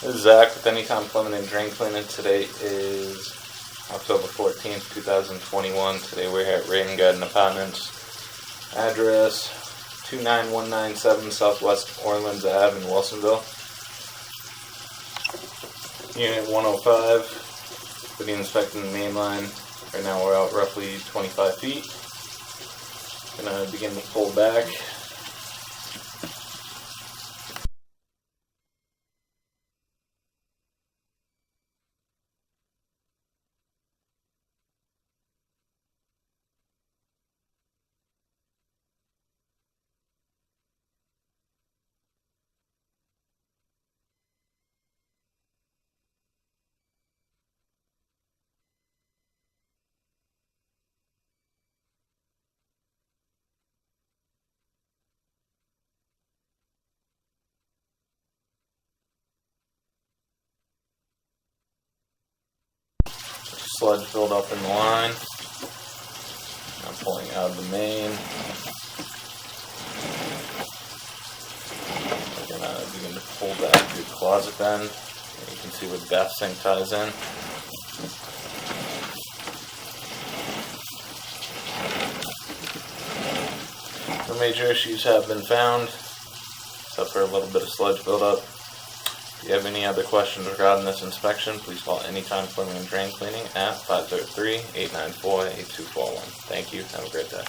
This is Zach with Anytime Plumbing and Drain Cleaning. Today is October 14th, 2021. Today we're here at Rain Garden Apartments. Address 29197 Southwest Orleans Ave in Wilsonville. Unit 105. For the inspecting the main line. Right now we're out roughly 25 feet. Gonna begin to pull back. Sludge build up in the line. I'm pulling out of the main. We're gonna begin to pull back through the closet then. And you can see where the bath sink ties in. No major issues have been found, except for a little bit of sludge buildup. If you have any other questions regarding this inspection, please call Anytime Plumbing and Drain Cleaning at 503-894-8241. Thank you. Have a great day.